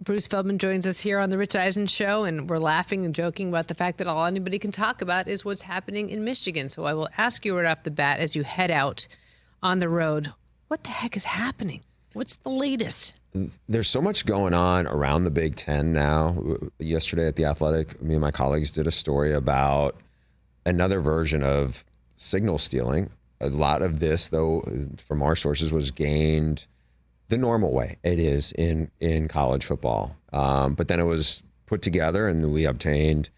Bruce Feldman joins us here on the Rich Eisen Show, and we're laughing and joking about the fact that all anybody can talk about is what's happening in Michigan. So I will ask you right off the bat as you head out on the road, what the heck is happening? What's the latest? There's so much going on around the Big Ten now. Yesterday at The Athletic, me and my colleagues did a story about another version of signal stealing. A lot of this, though, from our sources, was gained the normal way it is in college football. But then it was put together and we obtained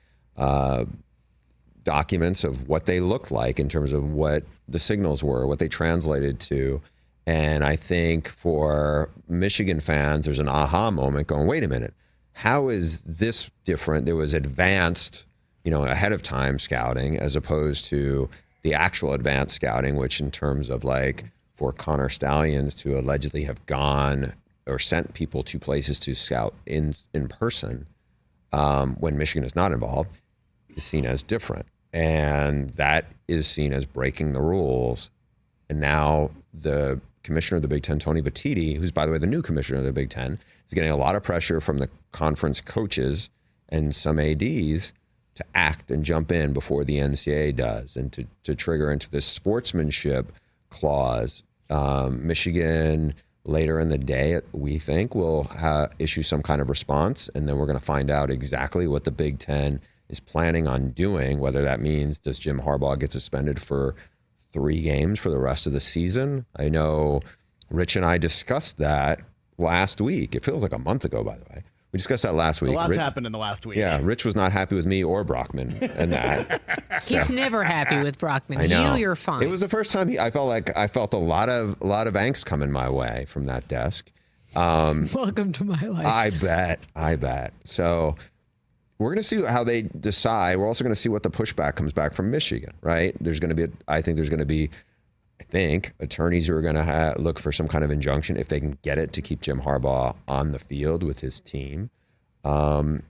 documents of what they looked like in terms of what the signals were, what they translated to. And I think for Michigan fans, there's an aha moment going, wait a minute, how is this different? There was advanced, ahead of time scouting as opposed to the actual advanced scouting, which in terms of like, for Connor Stallions to allegedly have gone or sent people to places to scout in person when Michigan is not involved is seen as different. And that is seen as breaking the rules. And now the commissioner of the Big Ten, Tony Batiti, who's, by the way, the new commissioner of the Big Ten, is getting a lot of pressure from the conference coaches and some ADs to act and jump in before the NCAA does and to trigger into this sportsmanship clause. Michigan later in the day, we think, will issue some kind of response, and then we're going to find out exactly what the Big Ten is planning on doing, whether that means does Jim Harbaugh get suspended for 3 games for the rest of the season. I know Rich and I discussed that last week. It feels like a month ago, by the way. We discussed that last week. A lot's happened in the last week. Yeah, Rich was not happy with me or Brockman and that. He's never happy with Brockman. I know. You're fine. It was the first time I felt a lot of angst coming my way from that desk. Welcome to my life. I bet. So we're going to see how they decide. We're also going to see what the pushback comes back from Michigan, right? I think there's going to be attorneys who are going to look for some kind of injunction if they can get it to keep Jim Harbaugh on the field with his team. And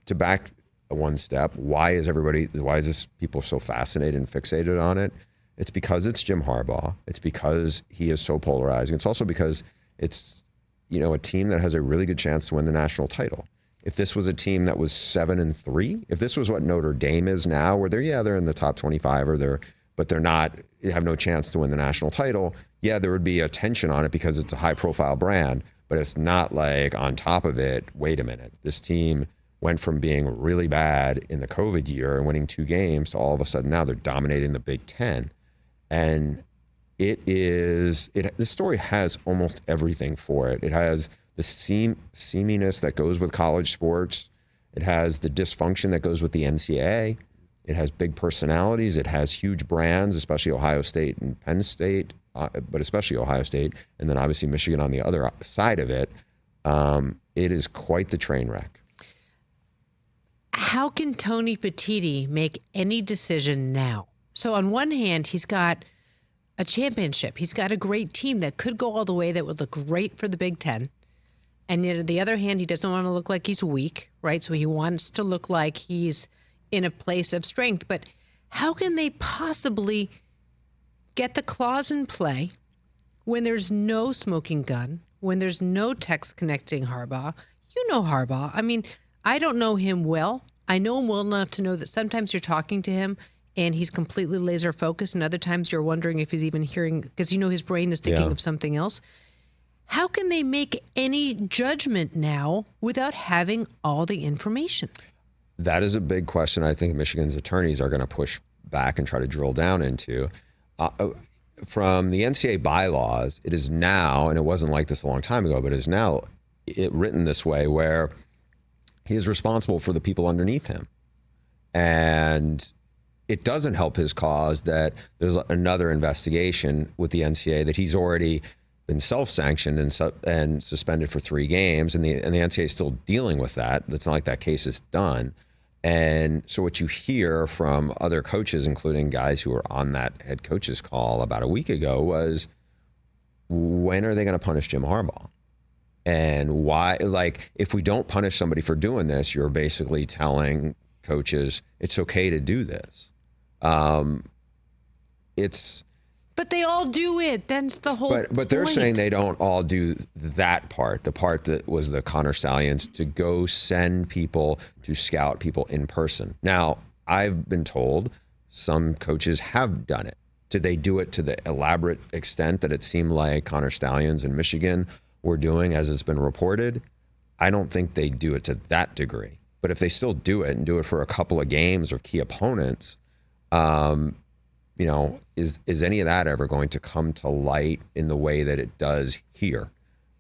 to back one step, why is this people so fascinated and fixated on it? It's because it's Jim Harbaugh. It's because he is so polarizing. It's also because it's, a team that has a really good chance to win the national title. If this was a team that was 7-3, if this was what Notre Dame is now, where they're in the top 25 but they're not, they have no chance to win the national title. Yeah, there would be a tension on it because it's a high profile brand, but it's not like on top of it, wait a minute, this team went from being really bad in the COVID year and winning 2 games to all of a sudden now they're dominating the Big Ten. And this story has almost everything for it. It has the seaminess that goes with college sports. It has the dysfunction that goes with the NCAA. It has big personalities. It has huge brands, especially Ohio State and Penn State, but especially Ohio State, and then obviously Michigan on the other side of it. It is quite the train wreck. How can Tony Batiti make any decision now? So on one hand, he's got a championship. He's got a great team that could go all the way, that would look great for the Big Ten. And yet on the other hand, he doesn't want to look like he's weak, right? So he wants to look like he's in a place of strength. But how can they possibly get the clause in play when there's no smoking gun, when there's no text connecting Harbaugh? You know Harbaugh. I mean, I don't know him well. I know him well enough to know that sometimes you're talking to him and he's completely laser focused, and other times you're wondering if he's even hearing, because his brain is thinking of something else. How can they make any judgment now without having all the information? That is a big question I think Michigan's attorneys are going to push back and try to drill down into. From the NCAA bylaws, it is now, and it wasn't like this a long time ago, but it is now written this way where he is responsible for the people underneath him. And it doesn't help his cause that there's another investigation with the NCAA that he's already been self-sanctioned and suspended for 3 games, and the NCAA is still dealing with that. It's not like that case is done. And so what you hear from other coaches, including guys who were on that head coach's call about a week ago, was when are they going to punish Jim Harbaugh? And why, like, if we don't punish somebody for doing this, you're basically telling coaches it's okay to do this. But they all do it. That's the whole But they're point. saying they don't all do that part, the part that was the Connor Stallions, to go send people to scout people in person. Now, I've been told some coaches have done it. Did they do it to the elaborate extent that it seemed like Connor Stallions in Michigan were doing, as it's been reported? I don't think they do it to that degree. But if they still do it and do it for a couple of games or key opponents, you know, is any of that ever going to come to light in the way that it does here?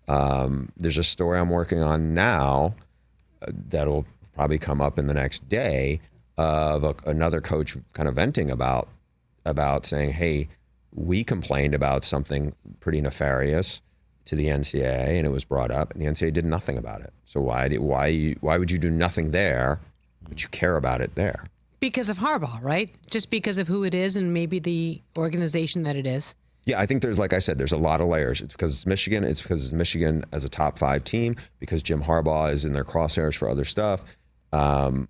There's a story I'm working on now that'll probably come up in the next day of another coach kind of venting about saying, hey, we complained about something pretty nefarious to the NCAA, and it was brought up, and the NCAA did nothing about it. So why would you do nothing there, but you care about it there? Because of Harbaugh, right? Just because of who it is and maybe the organization that it is. Yeah, I think there's, like I said, there's a lot of layers. It's because it's Michigan. It's because it's Michigan as a top 5 team, because Jim Harbaugh is in their crosshairs for other stuff. And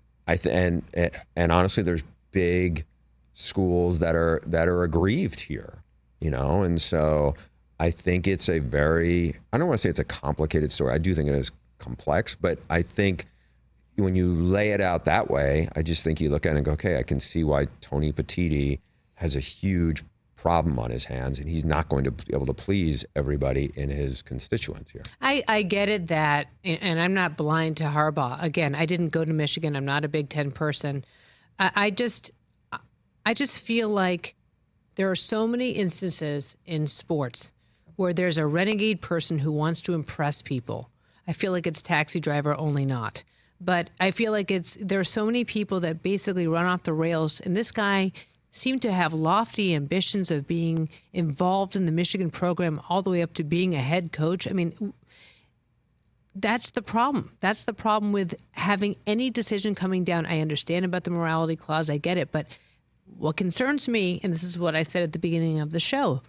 honestly, there's big schools that are aggrieved here, you know? And so I think it's I don't want to say it's a complicated story. I do think it is complex, but I think when you lay it out that way, I just think you look at it and go, okay, I can see why Tony Petitti has a huge problem on his hands, and he's not going to be able to please everybody in his constituents here. I get it that, and I'm not blind to Harbaugh. Again, I didn't go to Michigan. I'm not a Big Ten person. I just feel like there are so many instances in sports where there's a renegade person who wants to impress people. I feel like it's Taxi Driver, only not. But I feel like there are so many people that basically run off the rails, and this guy seemed to have lofty ambitions of being involved in the Michigan program all the way up to being a head coach. I mean, that's the problem. That's the problem with having any decision coming down. I understand about the morality clause. I get it. But what concerns me, and this is what I said at the beginning of the show,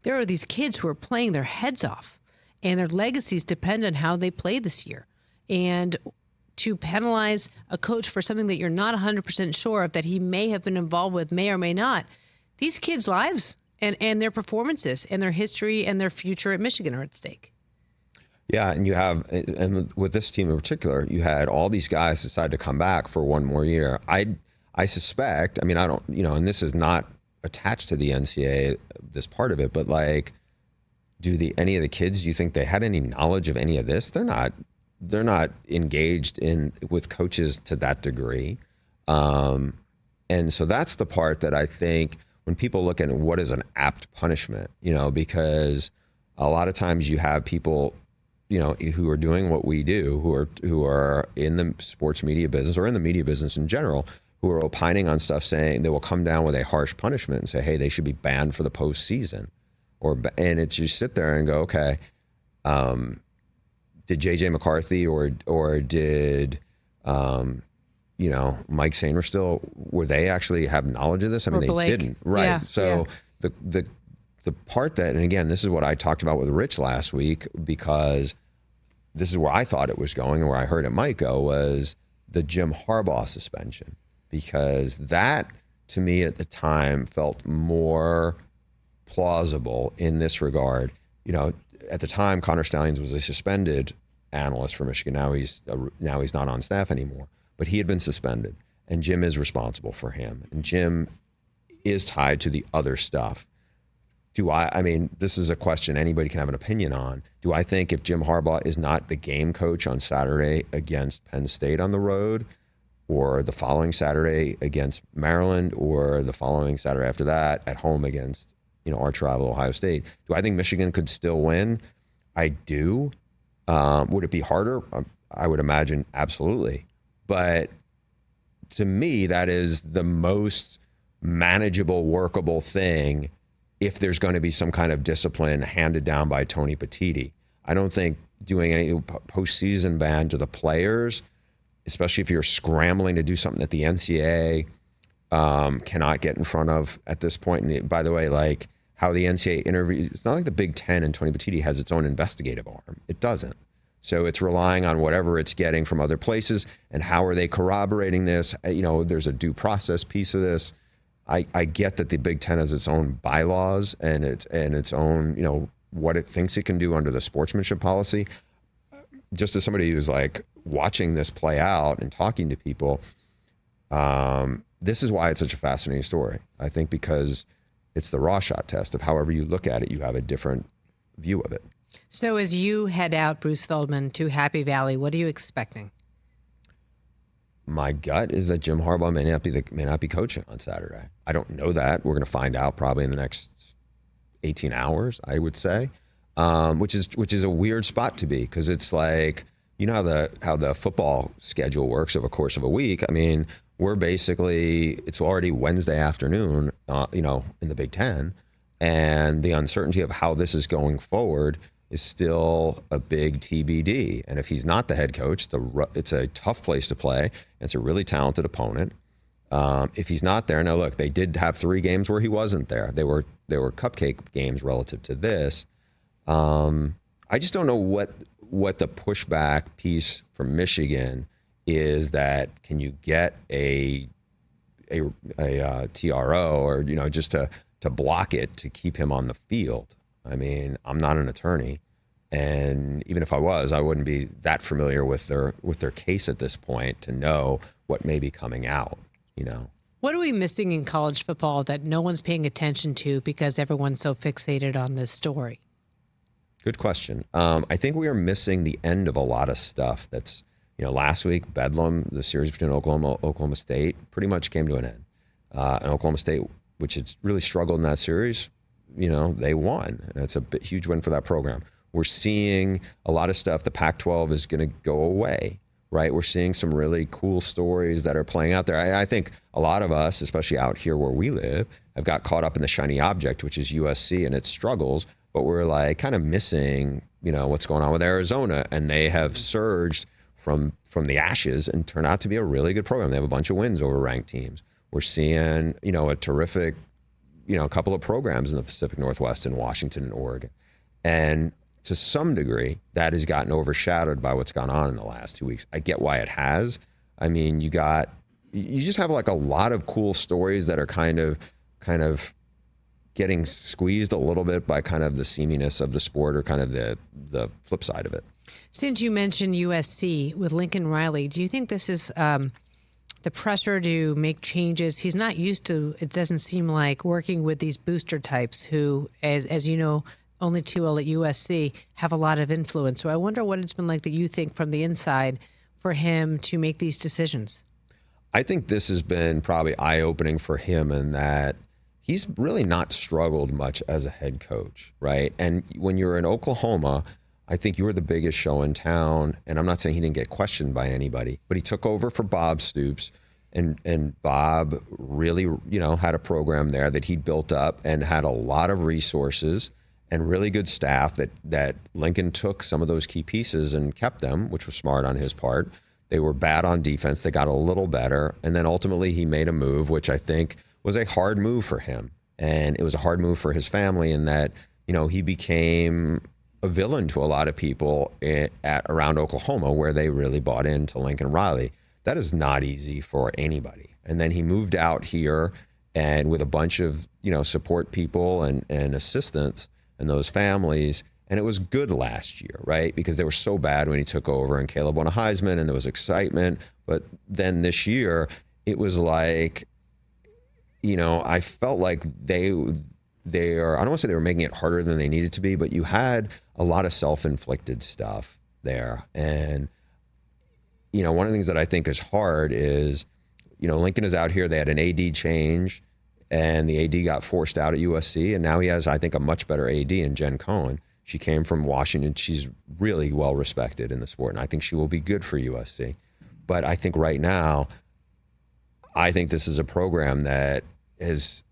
there are these kids who are playing their heads off, and their legacies depend on how they play this year. And to penalize a coach for something that you're not 100% sure of that he may have been involved with, may or may not, these kids' lives and their performances and their history and their future at Michigan are at stake. Yeah, and with this team in particular, you had all these guys decide to come back for one more year. I suspect, I mean, I don't, you know, and this is not attached to the NCAA, this part of it, but like, any of the kids, do you think they had any knowledge of any of this? They're not engaged with coaches to that degree. And so that's the part that I think when people look at what is an apt punishment, you know, because a lot of times you have people, you know, who are doing what we do, who are in the sports media business or in the media business in general, who are opining on stuff, saying they will come down with a harsh punishment and say, hey, they should be banned for the postseason. And it's, you sit there and go, okay, did J.J. McCarthy or did, you know, Mike Sainristil, were they actually have knowledge of this? I mean, they didn't. Right. Yeah, so yeah. The part that, and again, this is what I talked about with Rich last week, because this is where I thought it was going and where I heard it might go, was the Jim Harbaugh suspension. Because that, to me at the time, felt more plausible in this regard. You know, at the time, Connor Stallions was a suspended analyst for Michigan. Now he's not on staff anymore. But he had been suspended, and Jim is responsible for him. And Jim is tied to the other stuff. I mean, this is a question anybody can have an opinion on. Do I think if Jim Harbaugh is not the game coach on Saturday against Penn State on the road, or the following Saturday against Maryland, or the following Saturday after that at home against, you know, arch rival Ohio State, do I think Michigan could still win? I do. Would it be harder? I would imagine absolutely. But to me, that is the most manageable, workable thing if there's going to be some kind of discipline handed down by Tony Petitti. I don't think doing any postseason ban to the players, especially if you're scrambling to do something that the NCAA cannot get in front of at this point. And by the way, like how the NCAA interviews, it's not like the Big Ten and Tony Petitti has its own investigative arm. It doesn't. So it's relying on whatever it's getting from other places. And how are they corroborating this? You know, there's a due process piece of this. I get that the Big Ten has its own bylaws and its own, you know, what it thinks it can do under the sportsmanship policy. Just as somebody who's like watching this play out and talking to people, this is why it's such a fascinating story. I think because it's the raw shot test of however you look at it, you have a different view of it. So as you head out, Bruce Feldman, to Happy Valley, what are you expecting? My gut is that Jim Harbaugh may not be coaching on Saturday. I don't know that. We're going to find out probably in the next 18 hours, I would say, which is a weird spot to be, because it's like, you know how the football schedule works over the course of a week. I mean, it's already Wednesday afternoon, you know, in the Big Ten, and the uncertainty of how this is going forward is still a big TBD. And if he's not the head coach, it's a tough place to play. And it's a really talented opponent. If he's not there, now look, they did have 3 games where he wasn't there. They were cupcake games relative to this. I just don't know what the pushback piece from Michigan is. That can you get a TRO, or, you know, just to block it, to keep him on the field. I mean, I'm not an attorney, and even if I was, I wouldn't be that familiar with their case at this point to know what may be coming out, you know. What are we missing in college football that no one's paying attention to because everyone's so fixated on this story? Good question. I think we are missing the end of a lot of stuff that's, you know, last week, Bedlam, the series between Oklahoma State, pretty much came to an end. And Oklahoma State, which had really struggled in that series, you know, they won. And it's a huge win for that program. We're seeing a lot of stuff. The Pac-12 is going to go away, right? We're seeing some really cool stories that are playing out there. I think a lot of us, especially out here where we live, have got caught up in the shiny object, which is USC and its struggles. But we're like kind of missing, you know, what's going on with Arizona. And they have surged from the ashes and turned out to be a really good program. They have a bunch of wins over ranked teams. We're seeing, you know, a terrific, you know, a couple of programs in the Pacific Northwest in Washington and Oregon. And to some degree, that has gotten overshadowed by what's gone on in the last 2 weeks. I get why it has. I mean, you just have like a lot of cool stories that are kind of getting squeezed a little bit by kind of the seaminess of the sport, or kind of the flip side of it. Since you mentioned USC with Lincoln Riley, do you think this is the pressure to make changes? He's not used to, it doesn't seem like, working with these booster types who, as you know, only too well at USC, have a lot of influence. So I wonder what it's been like that you think from the inside for him to make these decisions. I think this has been probably eye-opening for him in that he's really not struggled much as a head coach, right? And when you're in Oklahoma, I think you were the biggest show in town. And I'm not saying he didn't get questioned by anybody, but he took over for Bob Stoops. And Bob really, you know, had a program there that he built up and had a lot of resources and really good staff that Lincoln took some of those key pieces and kept them, which was smart on his part. They were bad on defense. They got a little better. And then ultimately he made a move, which I think was a hard move for him. And it was a hard move for his family in that, you know, he became a villain to a lot of people around Oklahoma, where they really bought into Lincoln Riley. That is not easy for anybody. And then he moved out here, and with a bunch of, you know, support people and assistants and those families. And it was good last year, right? Because they were so bad when he took over, and Caleb won a Heisman and there was excitement. But then this year it was like, you know, I felt like they are, I don't want to say they were making it harder than they needed to be, but you had a lot of self-inflicted stuff there. And, you know, one of the things that I think is hard is, you know, Lincoln is out here. They had an AD change, and the AD got forced out at USC. And now he has, I think, a much better AD in Jen Cohen. She came from Washington. She's really well respected in the sport, and I think she will be good for USC. But I think right now, I think this is a program that is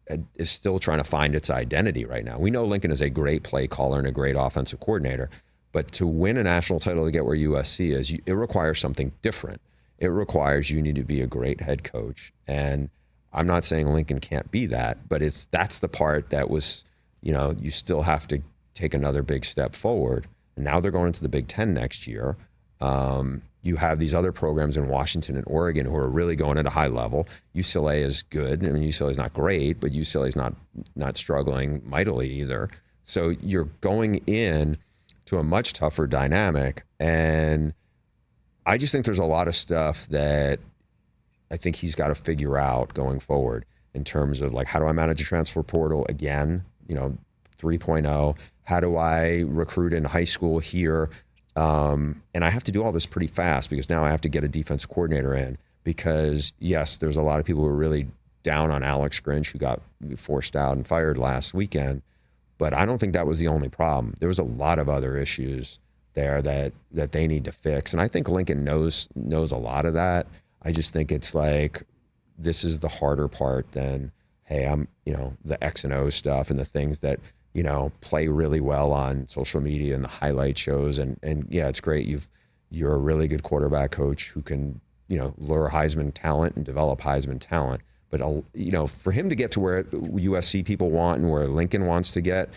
still trying to find its identity right now. We know Lincoln is a great play caller and a great offensive coordinator, but to win a national title to get where USC is, it requires something different. It requires you need to be a great head coach. And I'm not saying Lincoln can't be that, but that's the part that was, you know, you still have to take another big step forward. And now they're going into the Big Ten next year. you have these other programs in Washington and Oregon who are really going at a high level. UCLA is good. I mean, UCLA is not great, but UCLA is not struggling mightily either. So you're going in to a much tougher dynamic. And I just think there's a lot of stuff that I think he's got to figure out going forward in terms of like, how do I manage a transfer portal again, 3.0? How do I recruit in high school here? And I have to do all this pretty fast because now I have to get a defense coordinator in because, yes, there's a lot of people who are really down on Alex Grinch who got forced out and fired last weekend. But I don't think that was the only problem. There was a lot of other issues there that they need to fix. And I think Lincoln knows a lot of that. I just think it's like, this is the harder part than, hey, I'm, the X and O stuff and the things that, play really well on social media and the highlight shows. And yeah, it's great. You're a really good quarterback coach who can, lure Heisman talent and develop Heisman talent. But, for him to get to where USC people want and where Lincoln wants to get,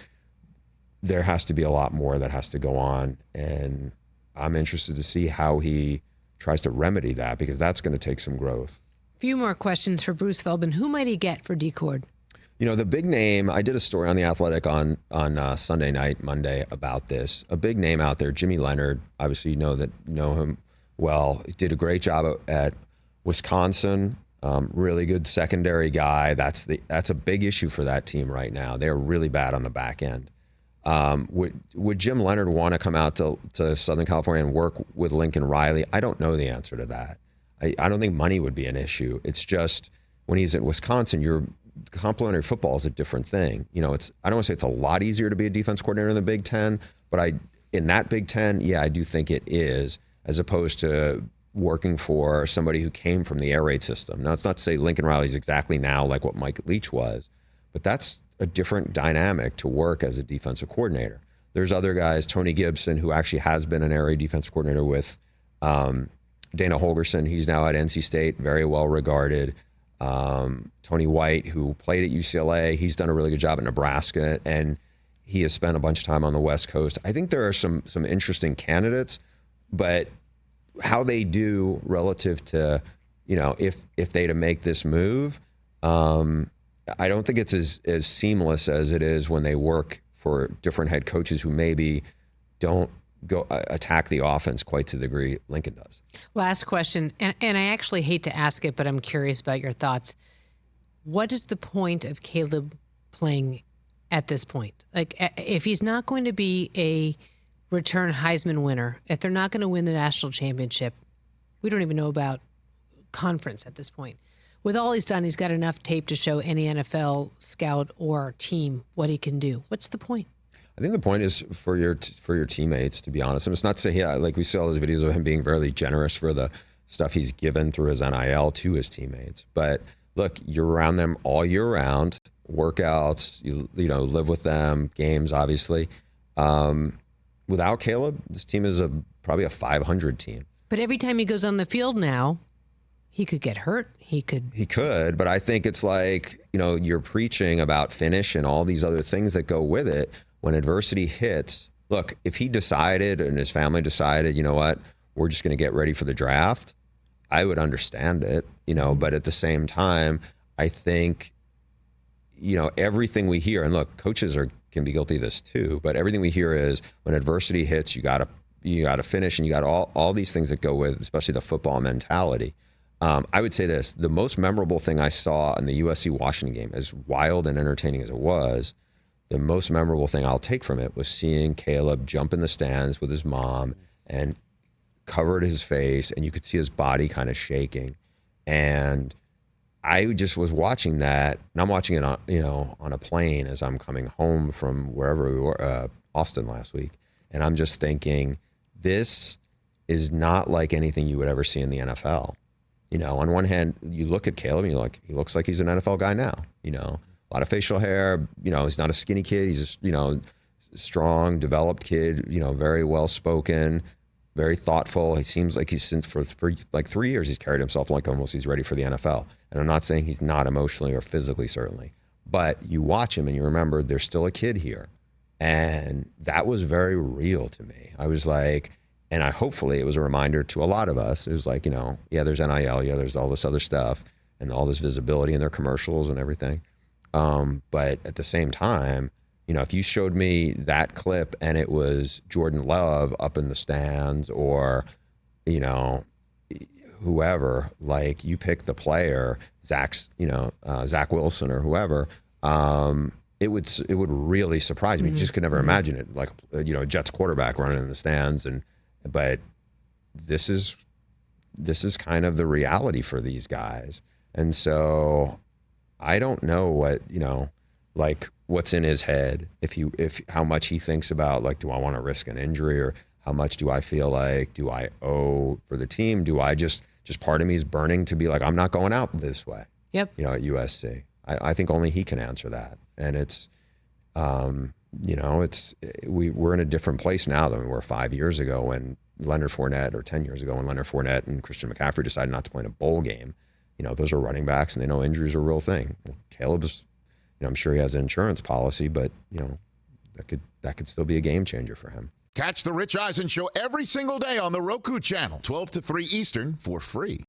there has to be a lot more that has to go on. And I'm interested to see how he tries to remedy that because that's going to take some growth. A few more questions for Bruce Feldman. Who might he get for D-Cord? The big name, I did a story on The Athletic on Sunday night, Monday, about this. A big name out there, Jimmy Leonard. Obviously, you know him well. He did a great job at Wisconsin. Really good secondary guy. That's a big issue for that team right now. They're really bad on the back end. Would Jim Leonard want to come out to Southern California and work with Lincoln Riley? I don't know the answer to that. I don't think money would be an issue. It's just when he's at Wisconsin, your complementary football is a different thing. I don't want to say it's a lot easier to be a defense coordinator in the Big Ten, but in that Big Ten, yeah, I do think it is, as opposed to working for somebody who came from the air raid system. Now, it's not to say Lincoln Riley's exactly now like what Mike Leach was, but that's a different dynamic to work as a defensive coordinator. There's other guys, Tony Gibson, who actually has been an air raid defensive coordinator with Dana Holgerson. He's now at NC State, very well regarded. Tony White, who played at UCLA, he's done a really good job at Nebraska, and he has spent a bunch of time on the West Coast. I think there are some interesting candidates, but how they do relative to, if they to make this move, I don't think it's as seamless as it is when they work for different head coaches who maybe don't go attack the offense quite to the degree Lincoln does. Last question, and I actually hate to ask it, but I'm curious about your thoughts. What is the point of Caleb playing at this point? Like, if he's not going to be a return Heisman winner, if they're not going to win the national championship, we don't even know about conference at this point. With all he's done, he's got enough tape to show any NFL scout or team what he can do. What's the point? I think the point is for your teammates, to be honest. And it's not to say, like we see all those videos of him being very generous for the stuff he's given through his NIL to his teammates. But look, you're around them all year round, workouts, you live with them, games, obviously. Without Caleb, this team is probably a 500 team. But every time he goes on the field now, he could get hurt. He could, but I think it's like, you're preaching about finish and all these other things that go with it. When adversity hits, look, if he decided and his family decided, you know what, we're just going to get ready for the draft, I would understand it, but at the same time, I think, everything we hear, and look, coaches can be guilty of this too, but everything we hear is when adversity hits, you got to finish, and you got all these things that go with, especially the football mentality. I would say this, the most memorable thing I saw in the USC-Washington game, as wild and entertaining as it was, the most memorable thing I'll take from it was seeing Caleb jump in the stands with his mom and covered his face, and you could see his body kind of shaking. And I just was watching that, and I'm watching it on a plane as I'm coming home from wherever we were, Austin last week. And I'm just thinking, this is not like anything you would ever see in the NFL. On one hand, you look at Caleb and you're like, he looks like he's an NFL guy now, a lot of facial hair, he's not a skinny kid. He's a, strong, developed kid, very well-spoken, very thoughtful. He seems like for like 3 years, he's carried himself like almost he's ready for the NFL. And I'm not saying he's not emotionally or physically, certainly, but you watch him and you remember there's still a kid here. And that was very real to me. I was like, And hopefully it was a reminder to a lot of us. It was like, yeah, there's NIL, yeah, there's all this other stuff and all this visibility in their commercials and everything. But at the same time, if you showed me that clip and it was Jordan Love up in the stands or, whoever, like you pick the player, Zach Wilson or whoever, it would really surprise me. You just could never imagine it. Like, a Jets quarterback running in the stands but this is kind of the reality for these guys. And so I don't know what, like what's in his head, if how much he thinks about, like, do I want to risk an injury, or how much do I feel like, do I owe for the team? Do I just part of me is burning to be like, I'm not going out this way. Yep. At USC. I think only he can answer that. And it's, we're in a different place now than we were 5 years ago when Leonard Fournette, or 10 years ago when Leonard Fournette and Christian McCaffrey decided not to play in a bowl game. Those are running backs and they know injuries are a real thing. Well, Caleb's, I'm sure he has an insurance policy, but that could still be a game changer for him. Catch the Rich Eisen Show every single day on the Roku channel, 12 to 3 Eastern, for free.